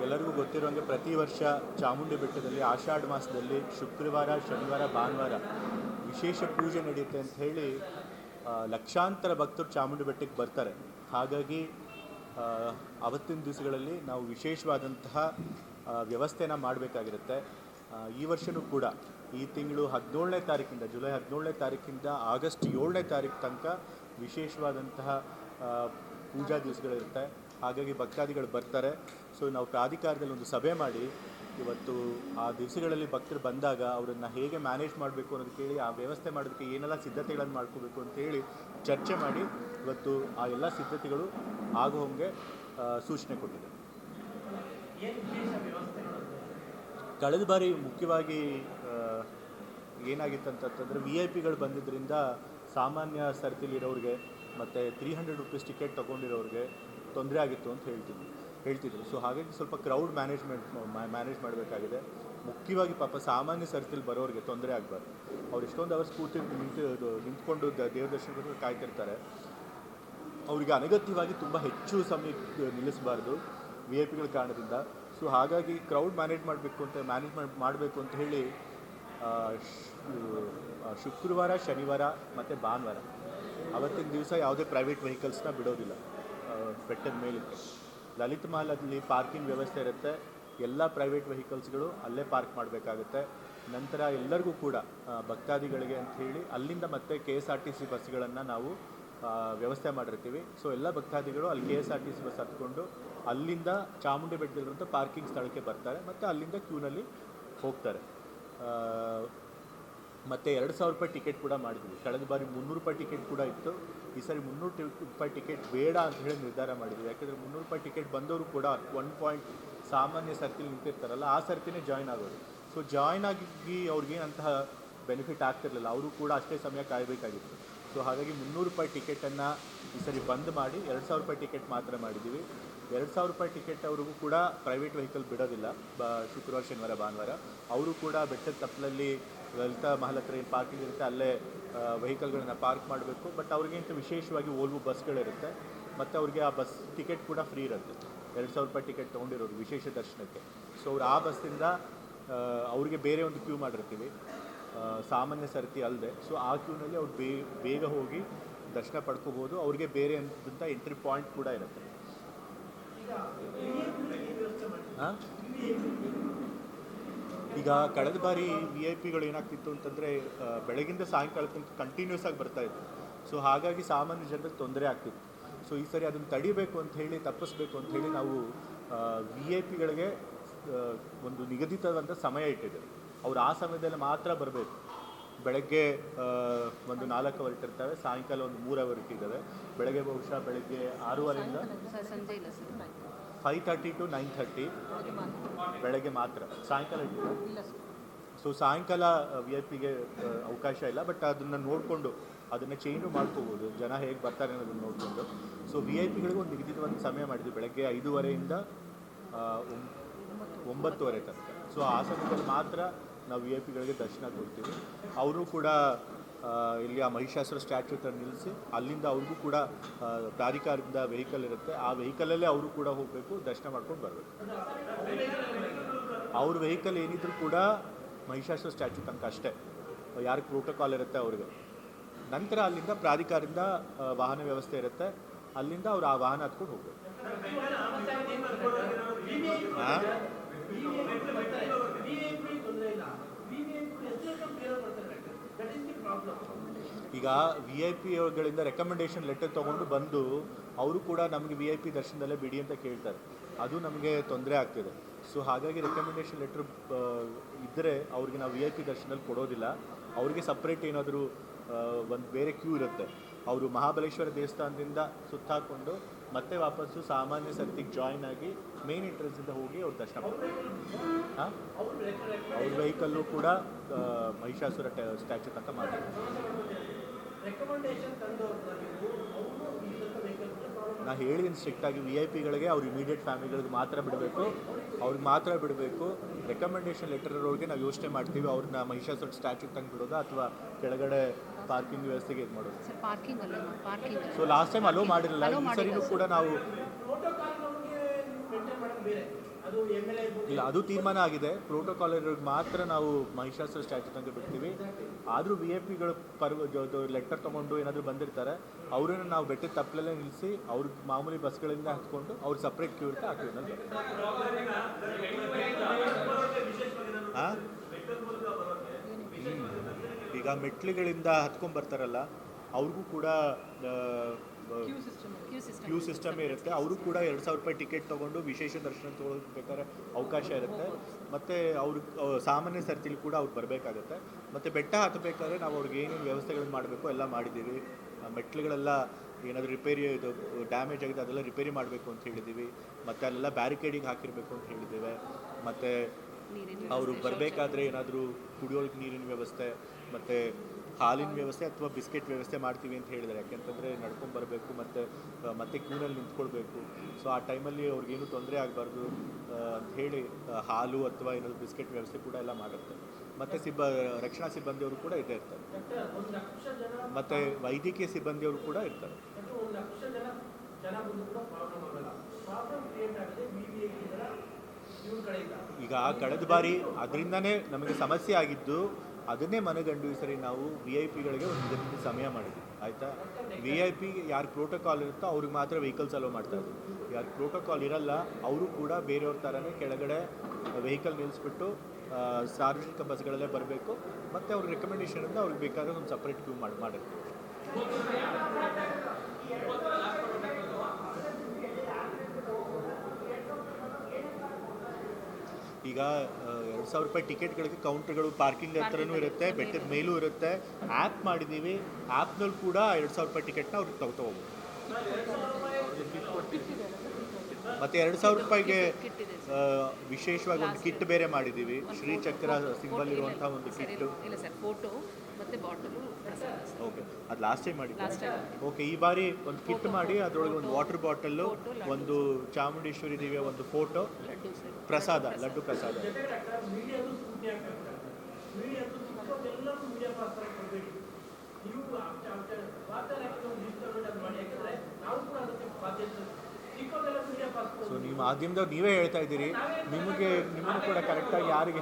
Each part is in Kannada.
ಎಲ್ಲರಿಗೂ ಗೊತ್ತಿರುವಂಗೆ ಪ್ರತಿ ವರ್ಷ ಚಾಮುಂಡಿ ಬೆಟ್ಟದಲ್ಲಿ ಆಷಾಢ ಮಾಸದಲ್ಲಿ ಶುಕ್ರವಾರ, ಶನಿವಾರ, ಭಾನುವಾರ ವಿಶೇಷ ಪೂಜೆ ನಡೆಯುತ್ತೆ ಅಂತ ಹೇಳಿ ಲಕ್ಷಾಂತರ ಭಕ್ತರು ಚಾಮುಂಡಿ ಬೆಟ್ಟಕ್ಕೆ ಬರ್ತಾರೆ. ಹಾಗಾಗಿ ಅವತ್ತಿನ ದಿವಸಗಳಲ್ಲಿ ನಾವು ವಿಶೇಷವಾದಂತಹ ವ್ಯವಸ್ಥೆನ ಮಾಡಬೇಕಾಗಿರುತ್ತೆ. ಈ ವರ್ಷವೂ ಕೂಡ ಈ ತಿಂಗಳು 17ನೇ ತಾರೀಕಿಂದ, ಜುಲೈ 17ನೇ ತಾರೀಕಿಂದ ಆಗಸ್ಟ್ 7ನೇ ತಾರೀಕು ತನಕ ವಿಶೇಷವಾದಂತಹ ಪೂಜಾ ದಿವಸಗಳಿರುತ್ತೆ. ಹಾಗಾಗಿ ಭಕ್ತಾದಿಗಳು ಬರ್ತಾರೆ. ಸೊ ನಾವು ಪ್ರಾಧಿಕಾರದಲ್ಲಿ ಒಂದು ಸಭೆ ಮಾಡಿ ಇವತ್ತು ಆ ದಿವಸಗಳಲ್ಲಿ ಭಕ್ತರು ಬಂದಾಗ ಅವರನ್ನು ಹೇಗೆ ಮ್ಯಾನೇಜ್ ಮಾಡಬೇಕು ಅನ್ನೋದು ಕೇಳಿ, ಆ ವ್ಯವಸ್ಥೆ ಮಾಡೋದಕ್ಕೆ ಏನೆಲ್ಲ ಸಿದ್ಧತೆಗಳನ್ನು ಮಾಡ್ಕೋಬೇಕು ಅಂತೇಳಿ ಚರ್ಚೆ ಮಾಡಿ ಇವತ್ತು ಆ ಎಲ್ಲ ಸಿದ್ಧತೆಗಳು ಆಗೋ ಹಂಗೆ ಸೂಚನೆ ಕೊಟ್ಟಿದೆ. ಕಳೆದ ಬಾರಿ ಮುಖ್ಯವಾಗಿ ಏನಾಗಿತ್ತು ಅಂತಂತಂದರೆ VIP ಗಳು ಬಂದಿದ್ದರಿಂದ ಸಾಮಾನ್ಯ ಸರತಿಲಿರೋರಿಗೆ ಮತ್ತು 300 ರೂಪೀಸ್ ಟಿಕೆಟ್ ತೊಗೊಂಡಿರೋರಿಗೆ ತೊಂದರೆ ಆಗಿತ್ತು ಅಂತ ಹೇಳ್ತಿದ್ರು. ಸೊ ಹಾಗಾಗಿ ಸ್ವಲ್ಪ ಕ್ರೌಡ್ ಮ್ಯಾನೇಜ್ ಮಾಡಬೇಕಾಗಿದೆ. ಮುಖ್ಯವಾಗಿ ಪಾಪ ಸಾಮಾನ್ಯ ಸರತಿಲಿ ಬರೋರಿಗೆ ತೊಂದರೆ ಆಗಬಾರ್ದು. ಅವ್ರು ಎಷ್ಟೊಂದು ಅವರ್ಸ್ ನಿಂತ್ಕೊಂಡು ದೇವ್ರ ದರ್ಶನಕ್ಕೆ ಕಾಯ್ತಿರ್ತಾರೆ. ಅವರಿಗೆ ಅನಗತ್ಯವಾಗಿ ತುಂಬ ಹೆಚ್ಚು ಸಮಯ ನಿಲ್ಲಿಸಬಾರ್ದು VIP ಗಳ ಕಾರಣದಿಂದ. ಸೊ ಹಾಗಾಗಿ ಕ್ರೌಡ್ ಮ್ಯಾನೇಜ್ ಮಾಡಬೇಕು ಅಂತ ಹೇಳಿ ಶುಕ್ರವಾರ, ಶನಿವಾರ ಮತ್ತು ಭಾನುವಾರ ಅವತ್ತಿನ ದಿವಸ ಯಾವುದೇ ಪ್ರೈವೇಟ್ ವೆಹಿಕಲ್ಸ್ನ ಬಿಡೋದಿಲ್ಲ ಬೆಟ್ಟದ ಮೇಲಕ್ಕೆ. ಲಲಿತ ಮಹಲಲ್ಲಿ ಪಾರ್ಕಿಂಗ್ ವ್ಯವಸ್ಥೆ ಇರುತ್ತೆ. ಎಲ್ಲ ಪ್ರೈವೇಟ್ ವೆಹಿಕಲ್ಸ್ಗಳು ಅಲ್ಲೇ ಪಾರ್ಕ್ ಮಾಡಬೇಕಾಗುತ್ತೆ. ನಂತರ ಎಲ್ಲರಿಗೂ ಕೂಡ ಭಕ್ತಾದಿಗಳಿಗೆ ಅಂತ ಹೇಳಿ ಅಲ್ಲಿಂದ ಮತ್ತೆ KSRTC ಬಸ್ಗಳನ್ನು ನಾವು ವ್ಯವಸ್ಥೆ ಮಾಡಿರ್ತೀವಿ. ಸೊ ಎಲ್ಲ ಭಕ್ತಾದಿಗಳು ಅಲ್ಲಿ KSRTC ಬಸ್ ಹತ್ಕೊಂಡು ಅಲ್ಲಿಂದ ಚಾಮುಂಡಿ ಬೆಟ್ಟದಲ್ಲಿರುವಂಥ ಪಾರ್ಕಿಂಗ್ ಸ್ಥಳಕ್ಕೆ ಬರ್ತಾರೆ ಮತ್ತು ಅಲ್ಲಿಂದ ಕ್ಯೂನಲ್ಲಿ ಹೋಗ್ತಾರೆ. ಮತ್ತು 2,000 ರೂಪಾಯಿ ಟಿಕೆಟ್ ಕೂಡ ಮಾಡಿದ್ವಿ. ಕಳೆದ ಬಾರಿ 300 ರೂಪಾಯಿ ಟಿಕೆಟ್ ಕೂಡ ಇತ್ತು. ಈ ಸಾರಿ 300 ರೂಪಾಯಿ ಟಿಕೆಟ್ ಬೇಡ ಅಂತ ಹೇಳಿ ನಿರ್ಧಾರ ಮಾಡಿದ್ವಿ. ಯಾಕೆಂದರೆ 300 ರೂಪಾಯಿ ಟಿಕೆಟ್ ಬಂದವರು ಕೂಡ 1 ಪಾಯಿಂಟ್ ಸಾಮಾನ್ಯ ಸರ್ತಿಲಿ ನಿಂತಿರ್ತಾರಲ್ಲ, ಆ ಸರ್ತಿನೇ ಜಾಯ್ನ್ ಆಗೋದು. ಸೊ ಜಾಯ್ನ್ ಆಗಿ ಅವ್ರಿಗೇನಂತಹ ಬೆನಿಫಿಟ್ ಆಗ್ತಿರಲಿಲ್ಲ. ಅವರು ಕೂಡ ಅಷ್ಟೇ ಸಮಯ ಕಾಯಬೇಕಾಗಿತ್ತು. ಸೊ ಹಾಗಾಗಿ 300 ರೂಪಾಯಿ ಟಿಕೆಟನ್ನು ಈ ಸರಿ ಬಂದ್ ಮಾಡಿ 2,000 ರೂಪಾಯಿ ಟಿಕೆಟ್ ಮಾತ್ರ ಮಾಡಿದ್ದೀವಿ. 2,000 ರೂಪಾಯಿ ಟಿಕೆಟ್ ಅವ್ರಿಗೂ ಕೂಡ ಪ್ರೈವೇಟ್ ವೆಹಿಕಲ್ ಬಿಡೋದಿಲ್ಲ. ಶುಕ್ರವಾರ, ಶನಿವಾರ, ಭಾನುವಾರ ಅವರು ಕೂಡ ಬೆಟ್ಟದ ತಪ್ಪಲಲ್ಲಿ ಲಲಿತ ಮಹಲ್ ಹತ್ರ ಏನು ಪಾರ್ಕಿಂಗ್ ಇರುತ್ತೆ ಅಲ್ಲೇ ವೆಹಿಕಲ್ಗಳನ್ನು ಪಾರ್ಕ್ ಮಾಡಬೇಕು. ಬಟ್ ಅವ್ರಿಗಿಂತ ವಿಶೇಷವಾಗಿ ಓಲ್ವೋ ಬಸ್ಗಳಿರುತ್ತೆ ಮತ್ತು ಅವ್ರಿಗೆ ಆ ಬಸ್ ಟಿಕೆಟ್ ಕೂಡ ಫ್ರೀ ಇರುತ್ತೆ. 2,000 ರೂಪಾಯಿ ಟಿಕೆಟ್ ತೊಗೊಂಡಿರೋರು ವಿಶೇಷ ದರ್ಶನಕ್ಕೆ. ಸೊ ಅವ್ರು ಆ ಬಸ್ಸಿಂದ ಅವ್ರಿಗೆ ಬೇರೆ ಒಂದು ಕ್ಯೂ ಮಾಡಿರ್ತೀವಿ, ಸಾಮಾನ್ಯ ಸರತಿ ಅಲ್ಲದೆ. ಸೊ ಆ ಕ್ಯೂನಲ್ಲಿ ಅವ್ರು ಬೇಗ ಹೋಗಿ ದರ್ಶನ ಪಡ್ಕೋಬೋದು. ಅವ್ರಿಗೆ ಬೇರೆ ಅಂತ ಎಂಟ್ರಿ ಪಾಯಿಂಟ್ ಕೂಡ ಇರುತ್ತೆ. ಈಗ ಕಳೆದ ಬಾರಿ VIP ಗಳು ಏನಾಗ್ತಿತ್ತು ಅಂತಂದರೆ ಬೆಳಗಿಂದ ಸಾಯಂಕಾಲ ತನಕ ಕಂಟಿನ್ಯೂಸ್ ಆಗಿ ಬರ್ತಾಯಿತ್ತು. ಸೊ ಹಾಗಾಗಿ ಸಾಮಾನ್ಯ ಜನರಿಗೆ ತೊಂದರೆ ಆಗ್ತಿತ್ತು. ಸೊ ಈ ಸರಿ ಅದನ್ನು ತಡಿಬೇಕು ಅಂತ ಹೇಳಿ, ತಪ್ಪಿಸ್ಬೇಕು ಅಂತ ಹೇಳಿ ನಾವು VIP ಗಳಿಗೆ ಒಂದು ನಿಗದಿತವಾದ ಸಮಯ ಇಟ್ಟಿದ್ದೇವೆ. ಅವ್ರು ಆ ಸಮಯದಲ್ಲಿ ಮಾತ್ರ ಬರಬೇಕು. ಬೆಳಗ್ಗೆ ಒಂದು 4 ಅವರ್ ಇಟ್ಟಿರ್ತವೆ, ಸಾಯಂಕಾಲ ಒಂದು 3 ಅವರ್ ಇಟ್ಟಿದ್ದಾವೆ. ಬೆಳಗ್ಗೆ ಬಹುಶಃ ಬೆಳಗ್ಗೆ 6:30ಯಿಂದ 5:30 to 9:30 ಬೆಳಗ್ಗೆ ಮಾತ್ರ, ಸಾಯಂಕಾಲ ಇಟ್ಟಿಲ್ಲ. ಸೊ ಸಾಯಂಕಾಲ VIP ಗೆ ಅವಕಾಶ ಇಲ್ಲ. ಬಟ್ ಅದನ್ನು ನೋಡಿಕೊಂಡು ಅದನ್ನು ಚೇಂಜು ಮಾಡ್ಕೋಬೋದು, ಜನ ಹೇಗೆ ಬರ್ತಾರೆ ಅನ್ನೋದನ್ನು ನೋಡಿಕೊಂಡು. ಸೊ VIP ಗಳಿಗೂ ಒಂದು ನಿಗದಿತವಾದ ಸಮಯ ಮಾಡಿದ್ವಿ, ಬೆಳಗ್ಗೆ 5:30ಯಿಂದ 9:00 ತನಕ. ಸೊ ಆ ಸಮಯದಲ್ಲಿ ಮಾತ್ರ ನಾವು VIP ಗಳಿಗೆ ದರ್ಶನ ಕೊಡ್ತೀವಿ. ಅವರು ಕೂಡ ಇಲ್ಲಿ ಆ ಮಹಿಷಾಸುರ ಸ್ಟ್ಯಾಚ್ಯೂ ಹತ್ರ ನಿಲ್ಲಿಸಿ ಅಲ್ಲಿಂದ ಅವ್ರಿಗೂ ಕೂಡ ಪ್ರಾಧಿಕಾರದಿಂದ ವೆಹಿಕಲ್ ಇರುತ್ತೆ. ಆ ವೆಹಿಕಲಲ್ಲೇ ಅವರು ಕೂಡ ಹೋಗಬೇಕು, ದರ್ಶನ ಮಾಡ್ಕೊಂಡು ಬರಬೇಕು. ಅವ್ರ ವೆಹಿಕಲ್ ಏನಿದ್ರು ಕೂಡ ಮಹಿಷಾಸುರ ಸ್ಟ್ಯಾಚ್ಯೂ ತನಕ ಅಷ್ಟೇ, ಯಾರಿಗೆ ಪ್ರೋಟೋಕಾಲ್ ಇರುತ್ತೆ ಅವ್ರಿಗೆ. ನಂತರ ಅಲ್ಲಿಂದ ಪ್ರಾಧಿಕಾರದಿಂದ ವಾಹನ ವ್ಯವಸ್ಥೆ ಇರುತ್ತೆ, ಅಲ್ಲಿಂದ ಅವ್ರು ಆ ವಾಹನ ಹತ್ಕೊಂಡು ಹೋಗ್ಬೇಕು. ಈಗ VIP ಗಳಿಂದ ರೆಕಮೆಂಡೇಶನ್ ಲೆಟರ್ ತೊಗೊಂಡು ಬಂದು ಅವರು ಕೂಡ ನಮಗೆ VIP ದರ್ಶನದಲ್ಲೇ ಬಿಡಿ ಅಂತ ಕೇಳ್ತಾರೆ. ಅದು ನಮಗೆ ತೊಂದರೆ ಆಗ್ತಿದೆ. ಸೊ ಹಾಗಾಗಿ ರೆಕಮೆಂಡೇಶನ್ ಲೆಟ್ರ್ ಇದ್ದರೆ ಅವ್ರಿಗೆ ನಾವು VIP ದರ್ಶನದಲ್ಲಿ ಕೊಡೋದಿಲ್ಲ. ಅವರಿಗೆ ಸಪ್ರೇಟ್ ಏನಾದರೂ ಒಂದು ಬೇರೆ ಕ್ಯೂ ಇರುತ್ತೆ. ಅವರು ಮಹಾಬಲೇಶ್ವರ ದೇವಸ್ಥಾನದಿಂದ ಸುತ್ತಾಕೊಂಡು ಮತ್ತೆ ವಾಪಸ್ಸು ಸಾಮಾನ್ಯ ಸರ್ತಿಗೆ ಜಾಯ್ನ್ ಆಗಿ ಮೇನ್ ಎಂಟ್ರೆನ್ಸಿಂದ ಹೋಗಿ ಅವ್ರು ದರ್ಶನ ಮಾಡ್ತಾರೆ. ಅವ್ರ ವೆಹಿಕಲ್ಲು ಕೂಡ ಮಹಿಷಾಸುರ ಸ್ಟ್ಯಾಚ್ಯೂ ತನಕ ಮಾಡ್ತಾರೆ. ನಾ ಹೇಳಿದ್ದೀನಿ ಸ್ಟ್ರಿಕ್ಟಾಗಿ VIP ಗಳಿಗೆ ಅವ್ರು ಇಮಿಡಿಯೇಟ್ ಫ್ಯಾಮಿಲಿಗಳಿಗೆ ಮಾತ್ರ ಬಿಡಬೇಕು, ಅವ್ರಿಗೆ ಮಾತ್ರ ಬಿಡಬೇಕು. ರೆಕಮೆಂಡೇಶನ್ ಲೆಟರ್ ಇರೋರಿಗೆ ನಾವು ಯೋಚನೆ ಮಾಡ್ತೀವಿ ಅವ್ರನ್ನ ಮಹಿಷಾಸುರ ಸ್ಟ್ಯಾಚ್ಯೂ ತಂದು ಬಿಡೋದಾ ಅಥವಾ ಕೆಳಗಡೆ ಪಾರ್ಕಿಂಗ್ ವ್ಯವಸ್ಥೆಗೆ ಇದು ಮಾಡೋದು. ಸೊ ಲಾಸ್ಟ್ ಟೈಮ್ ಅಲೋ ಮಾಡಿರಲಿಲ್ಲ, ಈ ಸರಿನೂ ಕೂಡ ನಾವು ಇಲ್ಲ, ಅದು ತೀರ್ಮಾನ ಆಗಿದೆ. ಪ್ರೋಟೋಕಾಲರ್ಗೆ ಮಾತ್ರ ನಾವು ಮಹಿಷಾಸುರ ಸ್ಟ್ಯಾಚ್ಯೂ ತನಕ ಬಿಡ್ತೀವಿ. ಆದರೂ ವಿ ಐ ಪಿಗಳು ಲೆಟರ್ ತೊಗೊಂಡು ಏನಾದರೂ ಬಂದಿರ್ತಾರೆ, ಅವರನ್ನು ನಾವು ಬೆಟ್ಟದ ತಪ್ಪಲಲ್ಲೇ ನಿಲ್ಲಿಸಿ ಅವ್ರಿಗೆ ಮಾಮೂಲಿ ಬಸ್ಗಳಿಂದ ಹತ್ಕೊಂಡು ಅವ್ರು ಸಪ್ರೇಟ್ ಕ್ಯೂ ಇರುತ್ತೆ, ಆ ಕ್ಯೂನಲ್ಲಿ ಹಾಂ. ಈಗ ಮೆಟ್ಲುಗಳಿಂದ ಹತ್ಕೊಂಡು ಬರ್ತಾರಲ್ಲ, ಅವ್ರಿಗೂ ಕೂಡ ಕ್ಯೂ ಸಿಸ್ಟಮ್ ಇರುತ್ತೆ. ಅವರು ಕೂಡ 2,000 ರೂಪಾಯಿ ಟಿಕೆಟ್ ತೊಗೊಂಡು ವಿಶೇಷ ದರ್ಶನ ತೊಗೊಳ್ಬೇಕಾದ್ರೆ ಅವಕಾಶ ಇರುತ್ತೆ. ಮತ್ತು ಸಾಮಾನ್ಯ ಸರ್ತಿಲಿ ಕೂಡ ಅವ್ರು ಬರಬೇಕಾಗತ್ತೆ. ಮತ್ತು ಬೆಟ್ಟ ಹತ್ತಬೇಕಾದ್ರೆ ನಾವು ಅವ್ರಿಗೆ ಏನೇನು ವ್ಯವಸ್ಥೆಗಳನ್ನು ಮಾಡಬೇಕು ಎಲ್ಲ ಮಾಡಿದ್ದೀವಿ. ಮೆಟ್ಲುಗಳೆಲ್ಲ ಏನಾದರೂ ರಿಪೇರಿ ಇದು ಡ್ಯಾಮೇಜ್ ಆಗಿದೆ ಅದೆಲ್ಲ ರಿಪೇರಿ ಮಾಡಬೇಕು ಅಂತ ಹೇಳಿದ್ದೀವಿ. ಮತ್ತು ಅಲ್ಲೆಲ್ಲ ಬ್ಯಾರಿಕೇಡಿಗೆ ಹಾಕಿರಬೇಕು ಅಂತ ಹೇಳಿದ್ದೇವೆ. ಮತ್ತು ಅವರು ಬರಬೇಕಾದ್ರೆ ಏನಾದರೂ ಕುಡಿಯೋಕ್ಕೆ ನೀರಿನ ವ್ಯವಸ್ಥೆ ಮತ್ತು ಹಾಲಿನ ವ್ಯವಸ್ಥೆ ಅಥವಾ ಬಿಸ್ಕೆಟ್ ವ್ಯವಸ್ಥೆ ಮಾಡ್ತೀವಿ ಅಂತ ಹೇಳಿದ್ದಾರೆ. ಯಾಕೆಂತಂದರೆ ನಡ್ಕೊಂಡು ಬರಬೇಕು ಮತ್ತು ಮತ್ತೆ ಕ್ಯೂನಲ್ಲಿ ನಿಂತ್ಕೊಳ್ಬೇಕು. ಸೊ ಆ ಟೈಮಲ್ಲಿ ಅವ್ರಿಗೇನು ತೊಂದರೆ ಆಗಬಾರ್ದು ಅಂತ ಹೇಳಿ ಹಾಲು ಅಥವಾ ಏನಾದರೂ ಬಿಸ್ಕೆಟ್ ವ್ಯವಸ್ಥೆ ಕೂಡ ಎಲ್ಲ ಮಾಡುತ್ತೆ. ಮತ್ತು ರಕ್ಷಣಾ ಸಿಬ್ಬಂದಿಯವರು ಕೂಡ ಇದ್ದೇ ಇರ್ತಾರೆ. ಮತ್ತು ವೈದ್ಯಕೀಯ ಸಿಬ್ಬಂದಿಯವರು ಕೂಡ ಇರ್ತಾರೆ. ಈಗ ಕಳೆದ ಬಾರಿ ಅದರಿಂದನೇ ನಮಗೆ ಸಮಸ್ಯೆ ಆಗಿದ್ದು, ಅದನ್ನೇ ಮನಗಂಡು ಈ ಸರಿ ನಾವು ವಿ ಐ ಪಿಗಳಿಗೆ ಒಂದು ನಿಗದಿತ ಸಮಯ ಮಾಡಿದ್ವಿ. ಆಯಿತಾ, ವಿ ಐ ಪಿ ಯಾರು ಪ್ರೋಟೋಕಾಲ್ ಇರುತ್ತೋ ಅವ್ರಿಗೆ ಮಾತ್ರ ವೆಹಿಕಲ್ಸ್ ಅಲೋ ಮಾಡ್ತಾ ಇದ್ವಿ. ಯಾರು ಪ್ರೋಟೋಕಾಲ್ ಇರಲ್ಲ ಅವರು ಕೂಡ ಬೇರೆಯವ್ರ ಥರನೇ ಕೆಳಗಡೆ ವೆಹಿಕಲ್ ನಿಲ್ಲಿಸ್ಬಿಟ್ಟು ಸಾರ್ವಜನಿಕ ಬಸ್ಗಳಲ್ಲೇ ಬರಬೇಕು. ಮತ್ತು ಅವ್ರ ರೆಕಮೆಂಡೇಷನಿಂದ ಅವ್ರಿಗೆ ಬೇಕಾದ್ರೆ ಒಂದು ಸಪ್ರೇಟ್ ಕ್ಯೂ ಮಾಡಿರ್ತೀವಿ. ಈಗ 2,000 ರೂಪಾಯಿ ಟಿಕೆಟ್ಗಳಿಗೆ ಕೌಂಟರ್ಗಳು ಪಾರ್ಕಿಂಗ್ ಹತ್ರನೂ ಇರುತ್ತೆ, ಬೆಟ್ಟದ ಮೇಲೂ ಇರುತ್ತೆ. ಆ್ಯಪ್ ಮಾಡಿದ್ದೀವಿ, ಆ್ಯಪ್ನಲ್ಲಿ ಕೂಡ 2,000 ರೂಪಾಯಿ ಟಿಕೆಟ್ನ ಅವ್ರಿಗೆ ತೊಗೋಬೋದು. ಮತ್ತು 2,000 ರೂಪಾಯಿಗೆ ವಿಶೇಷವಾಗಿ ಒಂದು ಕಿಟ್ ಬೇರೆ ಮಾಡಿದ್ದೀವಿ. ಶ್ರೀಚಕ್ರ ಸಿಂಬಲ್ ಇರುವಂಥ ಒಂದು ಕಿಟ್ಟು. ಓಕೆ, ಅದು ಲಾಸ್ಟ್ ಟೈಮ್ ಮಾಡಿದ್ವಿ. ಓಕೆ, ಈ ಬಾರಿ ಒಂದು ಕಿಟ್ ಮಾಡಿ ಅದರೊಳಗೆ ಒಂದು ವಾಟರ್ ಬಾಟಲ್ಲು, ಒಂದು ಚಾಮುಂಡೇಶ್ವರಿ ದೇವಿಯ ಒಂದು ಫೋಟೋ, ಪ್ರಸಾದ, ಲಡ್ಡು ಪ್ರಸಾದ. ಸೊ ನೀವು ಮಾಧ್ಯಮದವ್ರು ನೀವೇ ಹೇಳ್ತಾ ಇದ್ದೀರಿ, ನಿಮಗೂ ಕೂಡ ಕರೆಕ್ಟಾಗಿ ಯಾರಿಗೆ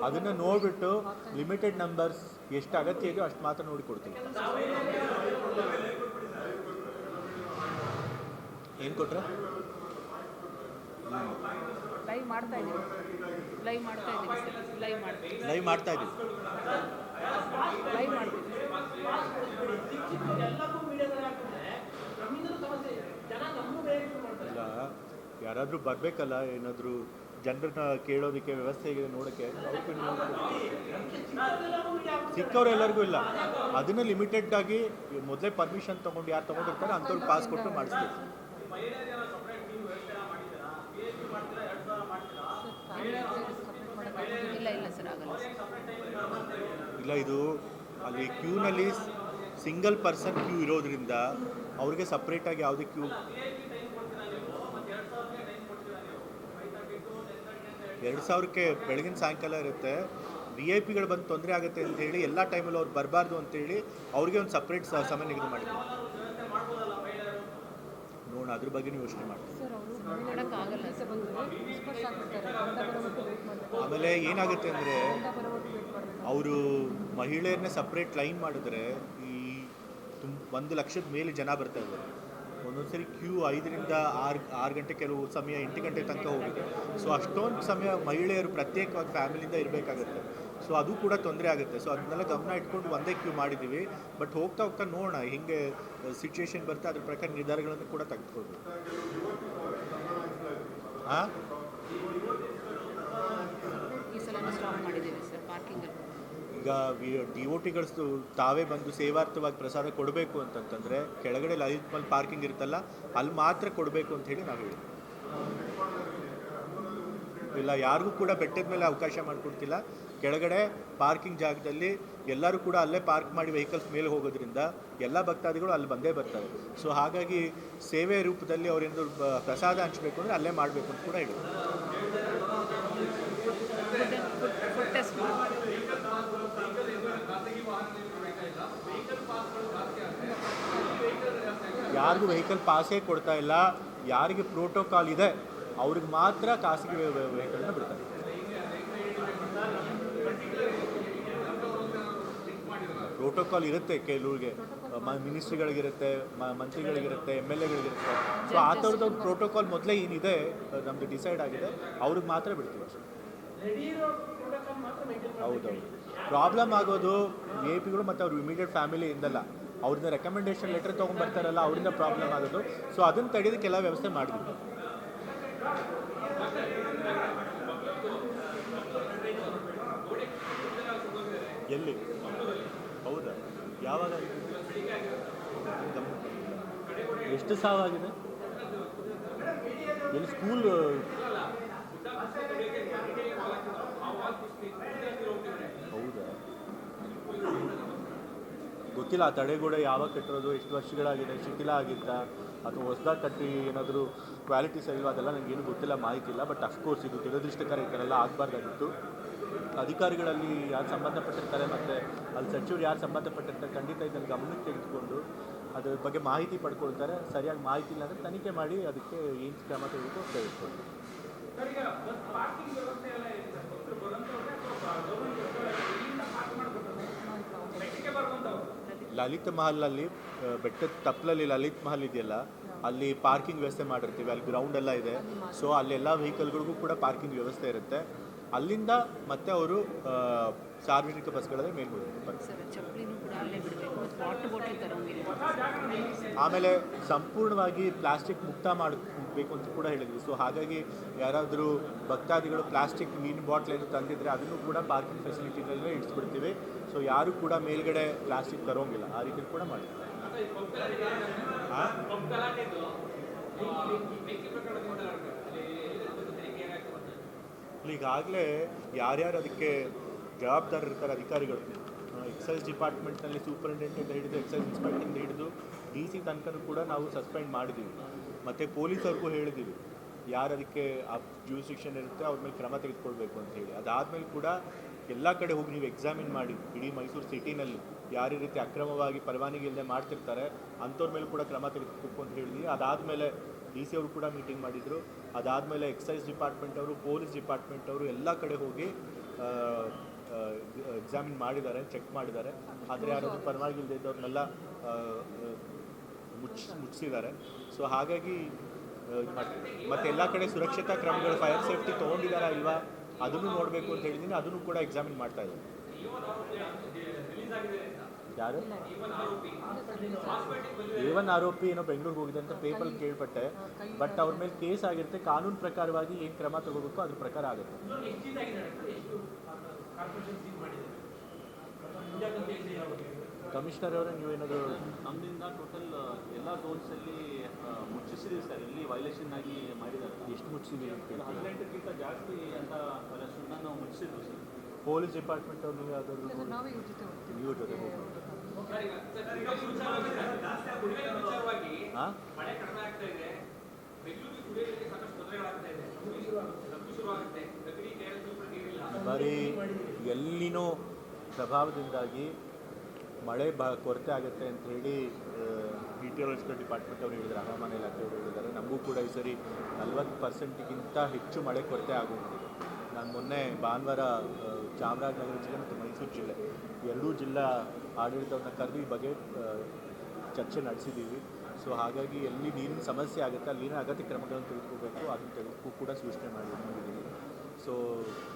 ಅದನ್ನು ನೋಡಿಬಿಟ್ಟು ಲಿಮಿಟೆಡ್ ನಂಬರ್ಸ್ ಎಷ್ಟು ಅಗತ್ಯ ಇದೆಯೋ ಅಷ್ಟು ಮಾತ್ರ ನೋಡಿ ಕೊಡ್ತೀವಿ. ಏನು ಕೊಟ್ರೆ ಲೈವ್ ಮಾಡ್ತಾ ಇದ್ದೀವಿ. ಇಲ್ಲ, ಯಾರಾದರೂ ಬರಬೇಕಲ್ಲ, ಏನಾದರೂ ಜನರನ್ನ ಕೇಳೋದಕ್ಕೆ, ವ್ಯವಸ್ಥೆಗೆ ನೋಡೋಕ್ಕೆ. ಸಿಕ್ಕವ್ರೆಲ್ಲರಿಗೂ ಇಲ್ಲ, ಅದನ್ನು ಲಿಮಿಟೆಡ್ ಆಗಿ ಮೊದಲೇ ಪರ್ಮಿಷನ್ ತೊಗೊಂಡು ಯಾರು ತೊಗೊಂಡಿರ್ತಾರೆ ಅಂಥವ್ರಿಗೆ ಪಾಸ್ ಕೊಟ್ಟು ಮಾಡಿಸ್ತೀವಿ. ಇಲ್ಲ, ಇದು ಅಲ್ಲಿ ಕ್ಯೂನಲ್ಲಿ ಸಿಂಗಲ್ ಪರ್ಸನ್ ಕ್ಯೂ ಇರೋದ್ರಿಂದ ಅವ್ರಿಗೆ ಸಪ್ರೇಟಾಗಿ ಯಾವುದೇ ಕ್ಯೂ 2,000ಕ್ಕೆ ಬೆಳಗಿನ ಸಾಯಂಕಾಲ ಇರುತ್ತೆ. ವಿ ಐ ಪಿಗಳು ಬಂದು ತೊಂದರೆ ಆಗುತ್ತೆ ಅಂತ ಹೇಳಿ ಎಲ್ಲ ಟೈಮಲ್ಲಿ ಅವ್ರು ಬರಬಾರ್ದು ಅಂತೇಳಿ ಅವ್ರಿಗೆ ಒಂದು ಸಪ್ರೇಟ್ ಸಮಯ ನಿಗದಿ ಮಾಡಿದ್ವಿ. ನೋಡೋಣ, ಅದ್ರ ಬಗ್ಗೆ ನೀವು ಯೋಚನೆ ಮಾಡಿ. ಆಮೇಲೆ ಏನಾಗುತ್ತೆ ಅಂದರೆ, ಅವರು ಮಹಿಳೆಯರನ್ನೇ ಸಪ್ರೇಟ್ ಲೈನ್ ಮಾಡಿದ್ರೆ ಈ 1 ಲಕ್ಷದ ಮೇಲೆ ಜನ ಬರ್ತಾ ಇದ್ದಾರೆ. ಒಂದೊಂದು ಸರಿ ಕ್ಯೂ 5ರಿಂದ 6 ಗಂಟೆ, ಕೆಲವು ಸಮಯ 8 ಗಂಟೆ ತನಕ ಹೋಗಿದೆ. ಸೊ ಅಷ್ಟೊಂದು ಸಮಯ ಮಹಿಳೆಯರು ಪ್ರತ್ಯೇಕವಾಗಿ ಫ್ಯಾಮಿಲಿಯಿಂದ ಇರಬೇಕಾಗತ್ತೆ. ಸೊ ಅದು ಕೂಡ ತೊಂದರೆ ಆಗುತ್ತೆ. ಸೊ ಅದನ್ನೆಲ್ಲ ಗಮನ ಇಟ್ಕೊಂಡು ಒಂದೇ ಕ್ಯೂ ಮಾಡಿದ್ದೀವಿ. ಬಟ್ ಹೋಗ್ತಾ ನೋಡೋಣ ಹಿಂಗೆ ಸಿಚುವೇಶನ್ ಬರ್ತಾ ಅದ್ರ ಪ್ರಕಾರ ನಿರ್ಧಾರಗಳನ್ನು ಕೂಡ ತೆಗೆದುಕೊಳ್ಬೇಕು. ಹಾಂ, ಈಗ DOTಗಳು ತಾವೇ ಬಂದು ಸೇವಾರ್ಥವಾಗಿ ಪ್ರಸಾದ ಕೊಡಬೇಕು ಅಂತಂತಂದರೆ ಕೆಳಗಡೆ ಲಲಿತ್ ಮಲ್ ಪಾರ್ಕಿಂಗ್ ಇರುತ್ತಲ್ಲ, ಅಲ್ಲಿ ಮಾತ್ರ ಕೊಡಬೇಕು ಅಂತ ಹೇಳಿ ನಾವು ಹೇಳಿ. ಇಲ್ಲ, ಯಾರಿಗೂ ಕೂಡ ಬೆಟ್ಟದ ಮೇಲೆ ಅವಕಾಶ ಮಾಡಿಕೊಡ್ತಿಲ್ಲ. ಕೆಳಗಡೆ ಪಾರ್ಕಿಂಗ್ ಜಾಗದಲ್ಲಿ ಎಲ್ಲರೂ ಕೂಡ ಅಲ್ಲೇ ಪಾರ್ಕ್ ಮಾಡಿ ವೆಹಿಕಲ್ಸ್ ಮೇಲೆ ಹೋಗೋದ್ರಿಂದ ಎಲ್ಲ ಭಕ್ತಾದಿಗಳು ಅಲ್ಲಿ ಬಂದೇ ಬರ್ತಾರೆ. ಸೊ ಹಾಗಾಗಿ ಸೇವೆ ರೂಪದಲ್ಲಿ ಅವ್ರೇನಾದ್ರು ಪ್ರಸಾದ ಹಂಚಬೇಕು ಅಂದರೆ ಅಲ್ಲೇ ಮಾಡಬೇಕು ಅಂತ ಕೂಡ ಹೇಳಿ. ಯಾರಿಗೂ ವೆಹಿಕಲ್ ಪಾಸೇ ಕೊಡ್ತಾ ಇಲ್ಲ. ಯಾರಿಗೆ ಪ್ರೋಟೋಕಾಲ್ ಇದೆ ಅವ್ರಿಗೆ ಮಾತ್ರ ಖಾಸಗಿ ವೆಹಿಕಲ್ನ ಬಿಡ್ತಾರೆ. ಪ್ರೋಟೋಕಾಲ್ ಇರುತ್ತೆ ಕೆಲವ್ರಿಗೆ, ಮಿನಿಸ್ಟ್ರಿಗಳಿಗಿರುತ್ತೆ, ಮಂತ್ರಿಗಳಿಗಿರುತ್ತೆ, MLAಗಳಿಗಿರುತ್ತೆ. ಸೊ ಆ ಥರದ್ದು ಪ್ರೋಟೋಕಾಲ್ ಮೊದಲೇ ಏನಿದೆ ನಮ್ಮದು ಡಿಸೈಡ್ ಆಗಿದೆ, ಅವ್ರಿಗೆ ಮಾತ್ರ ಬಿಡ್ತೀವಿ ಅಷ್ಟೇ. ಹೌದೌದು. ಪ್ರಾಬ್ಲಮ್ ಆಗೋದು AP ಗಳು ಮತ್ತು ಅವ್ರ ಇಮಿಡಿಯೇಟ್ ಫ್ಯಾಮಿಲಿಯಿಂದಲ್ಲ, ಅವ್ರನ್ನ ರೆಕಮೆಂಡೇಶನ್ ಲೆಟರ್ ತೊಗೊಂಡ್ಬರ್ತಾರಲ್ಲ ಅವರಿಂದ ಪ್ರಾಬ್ಲಮ್ ಆಗೋದು. ಸೊ ಅದನ್ನು ತಡೆಯೋದಕ್ಕೆಲ್ಲ ವ್ಯವಸ್ಥೆ ಮಾಡಿದ್ವಿ. ಎಲ್ಲಿ? ಹೌದಾ? ಯಾವಾಗ? ಎಷ್ಟು ಸಾವಾಗಿದೆ? ಎಲ್ಲಿ? ಸ್ಕೂಲ್? ಹೌದಾ? ಗೊತ್ತಿಲ್ಲ. ಆ ತಡೆಗೋಡೆ ಯಾವಾಗ ಕಟ್ಟಿರೋದು, ಎಷ್ಟು ವರ್ಷಗಳಾಗಿದೆ, ಶಿಥಿಲ ಆಗಿತ್ತಾ ಅಥವಾ ಹೊಸದಾಗಿ ಕಟ್ಟಿ ಏನಾದರೂ ಕ್ವಾಲಿಟಿ ಸರಿ ಇಲ್ವಾ, ಅದೆಲ್ಲ ನನಗೇನು ಗೊತ್ತಿಲ್ಲ, ಮಾಹಿತಿ ಇಲ್ಲ. ಬಟ್ ಅಫ್ಕೋರ್ಸ್ ಇದು ದುರದೃಷ್ಟಕರ, ಈ ಥರ ಎಲ್ಲ ಆಗಬಾರ್ದಾಗಿತ್ತು. ಅಧಿಕಾರಿಗಳಲ್ಲಿ ಯಾರು ಸಂಬಂಧಪಟ್ಟಿರ್ತಾರೆ ಮತ್ತು ಅಲ್ಲಿ ಸಚಿವರು ಯಾರು ಸಂಬಂಧಪಟ್ಟಿರ್ತಾರೆ ಖಂಡಿತ ಇದನ್ನು ಗಮನಕ್ಕೆ ತೆಗೆದುಕೊಂಡು ಅದ್ರ ಬಗ್ಗೆ ಮಾಹಿತಿ ಪಡ್ಕೊಳ್ತಾರೆ. ಸರಿಯಾಗಿ ಮಾಹಿತಿ ಇಲ್ಲ ಅಂದರೆ ತನಿಖೆ ಮಾಡಿ ಅದಕ್ಕೆ ಏನು ಕ್ರಮ ತೆಗೆದುಕೊಂಡು ತೆಗೆದುಕೊಂಡು. ಲಲಿತ್ ಮಹಲಲ್ಲಿ, ಬೆಟ್ಟದ ತಪ್ಪಲಲ್ಲಿ ಲಲಿತ್ ಮಹಲ್ ಇದೆಯಲ್ಲ, ಅಲ್ಲಿ ಪಾರ್ಕಿಂಗ್ ವ್ಯವಸ್ಥೆ ಮಾಡಿರ್ತೀವಿ. ಅಲ್ಲಿ ಗ್ರೌಂಡ್ ಎಲ್ಲ ಇದೆ. ಸೊ ಅಲ್ಲೆಲ್ಲ ವೆಹಿಕಲ್ಗಳಿಗೂ ಕೂಡ ಪಾರ್ಕಿಂಗ್ ವ್ಯವಸ್ಥೆ ಇರುತ್ತೆ. ಅಲ್ಲಿಂದ ಮತ್ತೆ ಅವರು ಸಾರ್ವಜನಿಕ ಬಸ್ಗಳಲ್ಲೇ ಮೇಲೆ ಆಮೇಲೆ ಸಂಪೂರ್ಣವಾಗಿ ಪ್ಲಾಸ್ಟಿಕ್ ಮುಕ್ತ ಮಾಡಬೇಕು ಅಂತ ಕೂಡ ಹೇಳಿದ್ವಿ. ಸೊ ಹಾಗಾಗಿ ಯಾರಾದರೂ ಭಕ್ತಾದಿಗಳು ಪ್ಲಾಸ್ಟಿಕ್ ನೀರಿನ ಬಾಟ್ಲ್ ಏನು ತಂದಿದ್ರೆ ಅದನ್ನು ಕೂಡ ಪಾರ್ಕಿಂಗ್ ಫೆಸಿಲಿಟಿಗಳಲ್ಲೇ ಇಡಿಸ್ಬಿಡ್ತೀವಿ. ಸೊ ಯಾರು ಕೂಡ ಮೇಲ್ಗಡೆ ಪ್ಲಾಸ್ಟಿಕ್ ತರೋಂಗಿಲ್ಲ, ಆ ರೀತಿ ಕೂಡ ಮಾಡ್ತೀವಿ. ಈಗಾಗಲೇ ಯಾರ್ಯಾರು ಅದಕ್ಕೆ ಜವಾಬ್ದಾರರು ಇರ್ತಾರೆ ಅಧಿಕಾರಿಗಳು, ಎಕ್ಸೈಸ್ ಡಿಪಾರ್ಟ್ಮೆಂಟ್ನಲ್ಲಿ ಸೂಪರಿಂಟೆಂಡೆಂಟ್ ಹಿಡಿದು ಎಕ್ಸೈಸ್ ಇನ್ಸ್ಪೆಕ್ಟರ್ ಹಿಡಿದು DC ತನಕನೂ ಕೂಡ ನಾವು ಸಸ್ಪೆಂಡ್ ಮಾಡಿದ್ದೀವಿ. ಮತ್ತು ಪೊಲೀಸವ್ರಿಗೂ ಹೇಳಿದ್ದೀವಿ ಯಾರು ಅದಕ್ಕೆ ಆ ಜ್ಯೂರಿಸ್ಡಿಕ್ಷನ್ ಇರುತ್ತೆ ಅವ್ರ ಮೇಲೆ ಕ್ರಮ ತೆಗೆದುಕೊಳ್ಬೇಕು ಅಂತ ಹೇಳಿ. ಅದಾದಮೇಲೆ ಕೂಡ ಎಲ್ಲ ಕಡೆ ಹೋಗಿ ನೀವು ಎಕ್ಸಾಮಿನ್ ಮಾಡಿ, ಇಡೀ ಮೈಸೂರು ಸಿಟಿನಲ್ಲಿ ಯಾರು ಈ ರೀತಿ ಅಕ್ರಮವಾಗಿ ಪರವಾನಗಿ ಇಲ್ಲದೆ ಮಾಡ್ತಿರ್ತಾರೆ ಅಂಥವ್ರ ಮೇಲೆ ಕೂಡ ಕ್ರಮ ತೆಗೆದುಕೋಬೇಕು ಅಂತ ಹೇಳಿದ್ವಿ. ಅದಾದಮೇಲೆ DC ಅವರು ಕೂಡ ಮೀಟಿಂಗ್ ಮಾಡಿದರು. ಅದಾದಮೇಲೆ ಎಕ್ಸೈಸ್ ಡಿಪಾರ್ಟ್ಮೆಂಟ್ ಅವರು, ಪೊಲೀಸ್ ಡಿಪಾರ್ಟ್ಮೆಂಟ್ ಅವರು ಎಲ್ಲ ಕಡೆ ಹೋಗಿ ಎಕ್ಸಾಮಿನ್ ಮಾಡಿದ್ದಾರೆ, ಚೆಕ್ ಮಾಡಿದ್ದಾರೆ. ಆದರೆ ಯಾರಾದರೂ ಪರವಾಗಿ ಇಲ್ಲದೆ ಇದ್ದವ್ರನ್ನೆಲ್ಲ ಮುಚ್ಚಿದ್ದಾರೆ. ಸೊ ಹಾಗಾಗಿ ಮತ್ತು ಎಲ್ಲ ಕಡೆ ಸುರಕ್ಷತಾ ಕ್ರಮಗಳು, ಫೈರ್ ಸೇಫ್ಟಿ ತೊಗೊಂಡಿದ್ದಾರಾ ಇಲ್ವಾ ಅದನ್ನು ನೋಡಬೇಕು ಅಂತ ಹೇಳಿದ್ದೀನಿ. ಅದನ್ನು ಕೂಡ ಎಕ್ಸಾಮಿನ್ ಮಾಡ್ತಾ ಇದ್ದಾರೆ. ಯಾರು? A1 ಆರೋಪಿ ಏನೋ ಬೆಂಗಳೂರಿಗೆ ಹೋಗಿದೆ ಅಂತ ಪೇಪರ್ ಕೇಳ್ಪಟ್ಟೆ. ಬಟ್ ಅವ್ರ ಮೇಲೆ ಕೇಸ್ ಆಗಿರುತ್ತೆ. ಕಾನೂನು ಪ್ರಕಾರವಾಗಿ ಏನು ಕ್ರಮ ತಗೋಬೇಕು ಅದ್ರ ಪ್ರಕಾರ ಆಗುತ್ತೆ. ಕಮಿಷನರ್ ಅವರೇ, ನೀವೇನಾದರೂ? ನಮ್ಮಿಂದ ಟೋಟಲ್ ಎಲ್ಲ ಝೋನ್ಸಲ್ಲಿ ಮುಚ್ಚಿಸಿದ್ದೀವಿ ಸರ್. ಇಲ್ಲಿ ವೈಲೇಷನ್ ಆಗಿ ಮಾಡಿದ್ದಾರೆ. ಎಷ್ಟು ಮುಚ್ಚಿದ್ದೀವಿ ಅಂತ ಕೇಳಿ? 18ಕ್ಕಿಂತ ಜಾಸ್ತಿ ಅಂತ ವೈಲೇಷನ್ನ ನಾವು ಮುಚ್ಚಿಸಿದ್ವಿ ಸರ್. ಪೊಲೀಸ್ ಡಿಪಾರ್ಟ್ಮೆಂಟ್ ಅವ್ರು ನೀವು ಯಾವುದಾದ್ರು ನೀವು ಜೊತೆ ಹೋಗಿ ಹಾಂ ಬರೀ ಎಲ್ಲಿನೂ ಪ್ರಭಾವದಿಂದಾಗಿ ಮಳೆ ಕೊರತೆ ಆಗುತ್ತೆ ಅಂತ ಹೇಳಿ ಮೆಟೀರಿಯಲ್ಸ್ಕಲ್ ಡಿಪಾರ್ಟ್ಮೆಂಟ್ ಅವರು ಹೇಳಿದ್ದಾರೆ, ಹವಾಮಾನ ಇಲಾಖೆಯವರು ಹೇಳಿದ್ದಾರೆ. ನಮಗೂ ಕೂಡ ಈ ಸರಿ 40%ಗಿಂತ ಹೆಚ್ಚು ಮಳೆ ಕೊರತೆ ಆಗುವಂತಿದೆ. ನಾನು ಮೊನ್ನೆ ಭಾನುವಾರ ಚಾಮರಾಜನಗರ ಜಿಲ್ಲೆ ಮತ್ತು ಮೈಸೂರು ಜಿಲ್ಲೆ ಎರಡೂ ಜಿಲ್ಲಾ ಆಡಳಿತವನ್ನು ಕರೆದು ಈ ಬಗ್ಗೆ ಚರ್ಚೆ ನಡೆಸಿದ್ದೀವಿ. ಸೊ ಹಾಗಾಗಿ ಎಲ್ಲಿ ನೀರಿನ ಸಮಸ್ಯೆ ಆಗುತ್ತೆ ಅಲ್ಲಿನ ಅಗತ್ಯ ಕ್ರಮಗಳನ್ನು ತೆಗೆದುಕೋಬೇಕು, ಅದನ್ನು ತೆಗೆದುಕೂ ಕೂಡ ಸೂಚನೆ ಮಾಡಿದ್ದೀವಿ. ಸೊ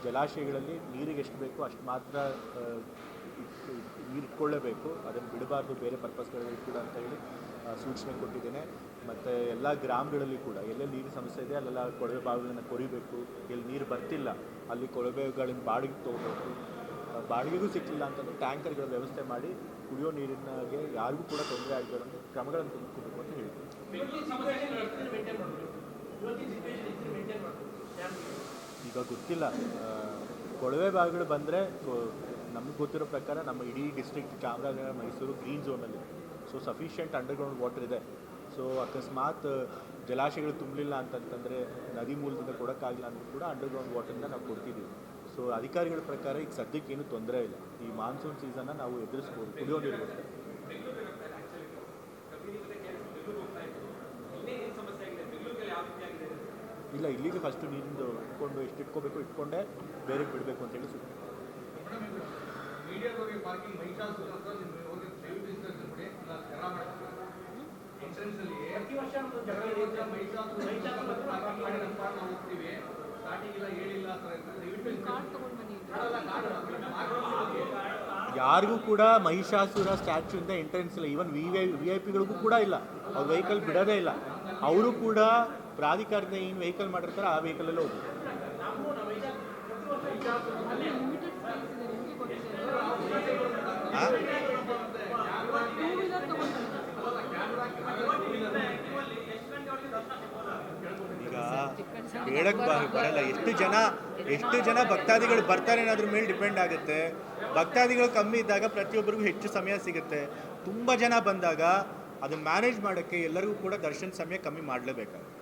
ಜಲಾಶಯಗಳಲ್ಲಿ ನೀರಿಗೆ ಎಷ್ಟು ಬೇಕೋ ಅಷ್ಟು ಮಾತ್ರ ನೀರು ಇಟ್ಕೊಳ್ಳೇಬೇಕು, ಅದನ್ನು ಬಿಡಬಾರ್ದು ಬೇರೆ ಪರ್ಪಸ್ಗಳಲ್ಲಿ ಕೂಡ ಅಂತ ಹೇಳಿ ಸೂಚನೆ ಕೊಟ್ಟಿದ್ದೇನೆ. ಮತ್ತು ಎಲ್ಲ ಗ್ರಾಮಗಳಲ್ಲಿ ಕೂಡ ಎಲ್ಲೆಲ್ಲಿ ನೀರಿನ ಸಮಸ್ಯೆ ಇದೆ ಅಲ್ಲೆಲ್ಲ ಕೊಳವೆ ಬಾವಿಗಳನ್ನು ಕೊರಿಬೇಕು. ಎಲ್ಲಿ ನೀರು ಬರ್ತಿಲ್ಲ ಅಲ್ಲಿ ಕೊಳವೆಗಳಿಂದ ಬಾಡಿಗೆ ತೊಗೋಬೇಕು. ಬಾಡಿಗೆಗೂ ಸಿಕ್ಕಿಲ್ಲ ಅಂತಂದರೆ ಟ್ಯಾಂಕರ್ಗಳ ವ್ಯವಸ್ಥೆ ಮಾಡಿ ಕುಡಿಯೋ ನೀರಿನಾಗೆ ಯಾರಿಗೂ ಕೂಡ ತೊಂದರೆ ಆಗಬಾರ್ದು ಕ್ರಮಗಳನ್ನು ತೆಗೆದುಕೋಬೇಕು ಅಂತ ಹೇಳ್ತೀವಿ. ಈಗ ಗೊತ್ತಿಲ್ಲ, ಕೊಳವೆ ಬಾವಿಗಳು ಬಂದರೆ ನಮಗೆ ಗೊತ್ತಿರೋ ಪ್ರಕಾರ ನಮ್ಮ ಇಡೀ ಡಿಸ್ಟ್ರಿಕ್ಟ್ ಚಾಮರಾಜನಗರ ಮೈಸೂರು ಗ್ರೀನ್ ಝೋನಲ್ಲಿ. ಸೊ ಸಫಿಷಿಯೆಂಟ್ ಅಂಡರ್ಗ್ರೌಂಡ್ ವಾಟರ್ ಇದೆ. ಸೊ ಅಕಸ್ಮಾತ್ ಜಲಾಶಯಗಳು ತುಂಬಲಿಲ್ಲ ಅಂತಂತಂದರೆ ನದಿ ಮೂಲದಿಂದ ಕೊಡೋಕ್ಕಾಗಿಲ್ಲ ಅಂದರೂ ಕೂಡ ಅಂಡರ್ಗ್ರೌಂಡ್ ವಾಟರ್ನ ನಾವು ಕೊಡ್ತಿದ್ದೀವಿ. ಸೊ ಅಧಿಕಾರಿಗಳ ಪ್ರಕಾರ ಈಗ ಸದ್ಯಕ್ಕೆ ಏನೂ ತೊಂದರೆ ಇಲ್ಲ. ಈ ಮಾನ್ಸೂನ್ ಸೀಸನ್ನ ನಾವು ಎದುರಿಸ್ಬೋದು ಕುಡಿಯೋ ನೀರು. ಇಲ್ಲ ಇಲ್ಲಿಗೆ ಫಸ್ಟು ನೀರಿಂದು ಇಟ್ಕೊಂಡು ಎಷ್ಟು ಇಟ್ಕೋಬೇಕು ಇಟ್ಕೊಂಡೇ ಬೇರೆ ಬಿಡಬೇಕು ಅಂತೇಳಿ ಸೂಚನೆ. ಮೀಡಿಯಾದವರಿಗೆ ಪಾರ್ಕಿಂಗ್ ಮಹಿಷಾಸುರ ಅಂತ ಅವ್ರಿಗೆ ದಯವಿಟ್ಟು ಇನ್ಸ್ಟ್ರಕ್ಷನ್ ಕೊಡಿ. ಎಂಟ್ರೆನ್ಸಲ್ಲಿ ಪ್ರತಿ ವರ್ಷ ಮಹಿಷಾಸುರ ಪಾರ್ಕಿಂಗ್ ಮಾಡಿ ನಮ್ಮ ಪಾರ್ಕ್ ನಾವು ಹೋಗ್ತೀವಿ. ಸ್ಟಾರ್ಟಿಂಗ್ ಇಲ್ಲ ಹೇಳಿಲ್ಲ ಸರ್ ಅಂತ ದಯವಿಟ್ಟು ಯಾರಿಗೂ ಕೂಡ ಮಹಿಷಾಸುರ ಸ್ಟ್ಯಾಚ್ಯೂಯಿಂದ ಎಂಟ್ರೆನ್ಸ್ ಇಲ್ಲ. ಈವನ್ ವಿ ಐ ಪಿಗಳಿಗೂ ಕೂಡ ಇಲ್ಲ. ಅವ್ರು ವೆಹಿಕಲ್ ಬಿಡೋದೇ ಇಲ್ಲ. ಅವರು ಕೂಡ ಪ್ರಾಧಿಕಾರದ ಏನು ವೆಹಿಕಲ್ ಮಾಡಿರ್ತಾರೆ ಆ ವೆಹಿಕಲಲ್ಲೇ ಹೋಗ್ಬೇಕು. ಈಗ ಹೇಳಕ್ಕೆ ಬರಲ್ಲ. ಎಷ್ಟು ಜನ ಭಕ್ತಾದಿಗಳು ಬರ್ತಾರೆ ಅನ್ನೋದ್ರ ಮೇಲೆ ಡಿಪೆಂಡ್ ಆಗುತ್ತೆ. ಭಕ್ತಾದಿಗಳು ಕಮ್ಮಿ ಇದ್ದಾಗ ಪ್ರತಿಯೊಬ್ಬರಿಗೂ ಹೆಚ್ಚು ಸಮಯ ಸಿಗುತ್ತೆ. ತುಂಬ ಜನ ಬಂದಾಗ ಅದನ್ನು ಮ್ಯಾನೇಜ್ ಮಾಡೋಕ್ಕೆ ಎಲ್ಲರಿಗೂ ಕೂಡ ದರ್ಶನ ಸಮಯ ಕಮ್ಮಿ ಮಾಡಲೇಬೇಕಾಗುತ್ತೆ.